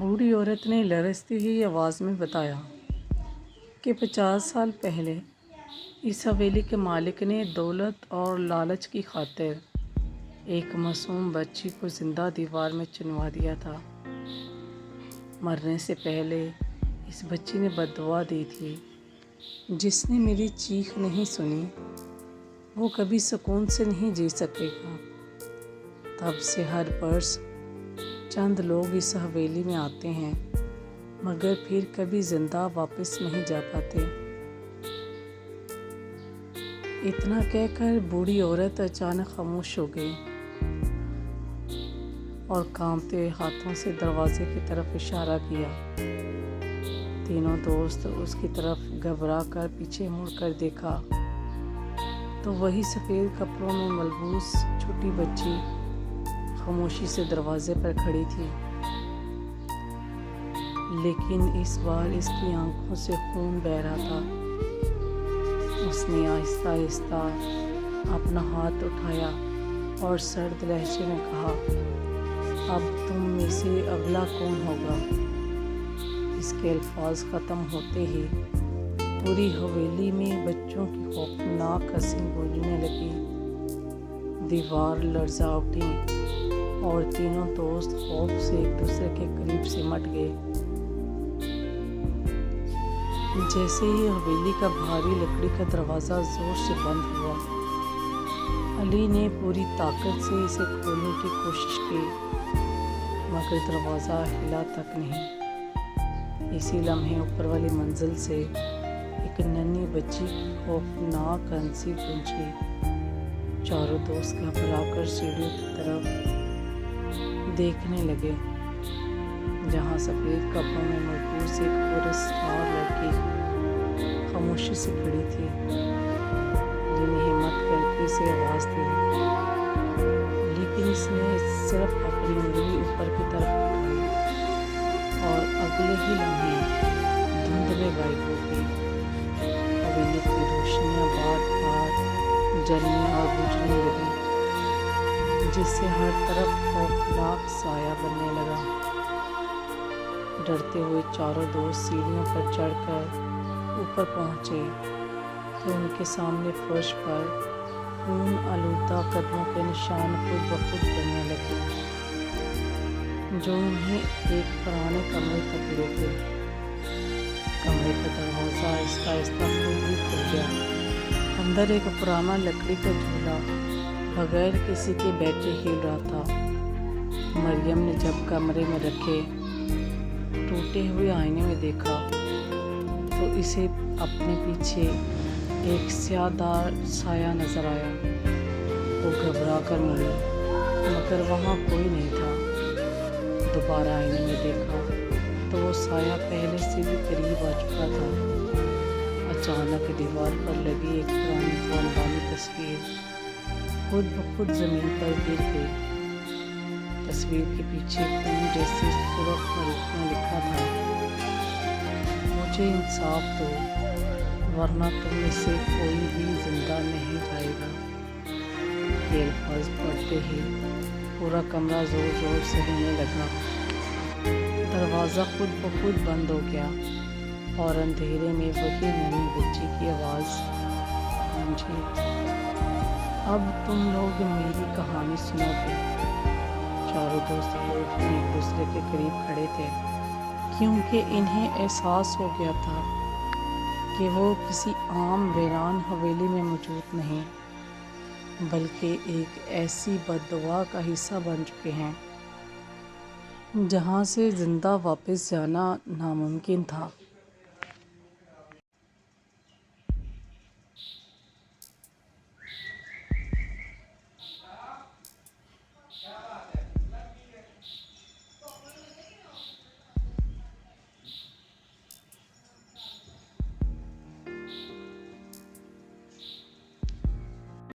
بوڑھی عورت نے لرزتی ہوئی آواز میں بتایا کہ 50 سال پہلے اس حویلی کے مالک نے دولت اور لالچ کی خاطر ایک معصوم بچی کو زندہ دیوار میں چنوا دیا تھا۔ مرنے سے پہلے اس بچی نے بد دعا دی تھی، جس نے میری چیخ نہیں سنی وہ کبھی سکون سے نہیں جی سکے گا۔ تب سے ہر برس چند لوگ اس حویلی میں آتے ہیں مگر پھر کبھی زندہ واپس نہیں جا پاتے۔ اتنا کہہ کر بوڑھی عورت اچانک خاموش ہو گئی اور کانپتے ہوئے ہاتھوں سے دروازے کی طرف اشارہ کیا۔ تینوں دوست اس کی طرف گھبرا کر پیچھے مڑ کر دیکھا تو وہی سفید کپڑوں میں ملبوس چھوٹی بچی خاموشی سے دروازے پر کھڑی تھی، لیکن اس بار اس کی آنکھوں سے خون بہہ رہا تھا۔ اس نے آہستہ آہستہ اپنا ہاتھ اٹھایا اور سرد لہجے میں کہا، اب تم میں سے اگلا کون ہوگا؟ اس کے الفاظ ختم ہوتے ہی پوری حویلی میں بچوں کی خوفناک ہنسی گونجنے لگی۔ دیوار لرزا اٹھی اور تینوں دوست خوف سے ایک دوسرے کے قریب سمٹ گئے۔ جیسے ہی حویلی کا بھاری لکڑی کا دروازہ زور سے بند ہوا، علی نے پوری طاقت سے اسے کھولنے کی کوشش کی مگر دروازہ ہلا تک نہیں۔ اسی لمحے اوپر والی منزل سے ایک ننھی بچی کی خوفناک ہنسی گونجی۔ چاروں دوست گھبرا کر سیڑھیوں کی طرف دیکھنے لگے جہاں سفید کپڑوں میں ملبوس ایک پراسرار لڑکی خاموشی سے کھڑی تھی۔ علی نے ہمت کر کے اسے آواز دی، لیکن اس نے صرف اپنی انگلی اوپر کی طرف اٹھائی اور اگلے ہی لمحے دھند میں غائب ہو گئی۔ حویلی کی روشنیاں بار بار جلنے اور بجھنے لگیں، جس سے ہر طرف خوفناک سایہ بننے لگا۔ ڈرتے ہوئے چاروں دوست سیڑھیوں پر چڑھ کر اوپر پہنچے تو ان کے سامنے فرش پر خون آلودہ قدموں کے نشان خود بخود بننے لگے جو انہیں ایک پرانے کمرے تک لے گئے۔ کمرے کا دروازہ آہستہ آہستہ خود ہی کھل گیا۔ اندر ایک پرانا لکڑی کا جھولا بغیر کسی کے بیٹھے ہل رہا تھا۔ مریم نے جب کمرے میں رکھے ٹوٹے ہوئے آئینے میں دیکھا تو اسے اپنے پیچھے ایک سیاہ دار سایہ نظر آیا۔ وہ گھبرا کر مڑی مگر وہاں کوئی نہیں تھا۔ دوبارہ آئینے میں دیکھا تو وہ سایہ پہلے سے بھی قریب آ چکا تھا۔ اچانک دیوار پر لگی ایک پرانی خاندانی تصویر خود بخود زمین پر گر گئی۔ تصویر کے پیچھے خون جیسے سرخ حروف میں لکھا تھا، مجھے انصاف دو ورنہ تم میں سے کوئی بھی زندہ نہیں جائے گا۔ یہ الفاظ پڑھتے ہی پورا کمرہ زور زور سے ہلنے لگا۔ دروازہ خود بخود بند ہو گیا اور اندھیرے میں وہی ننھی بچی کی آواز گونجی، اب تم لوگ میری کہانی سنو گے۔ چاروں دوست خوف میں ایک دوسرے کے قریب کھڑے تھے کیونکہ انہیں احساس ہو گیا تھا کہ وہ کسی عام ویران حویلی میں موجود نہیں بلکہ ایک ایسی بد دعا کا حصہ بن چکے ہیں جہاں سے زندہ واپس جانا ناممکن تھا۔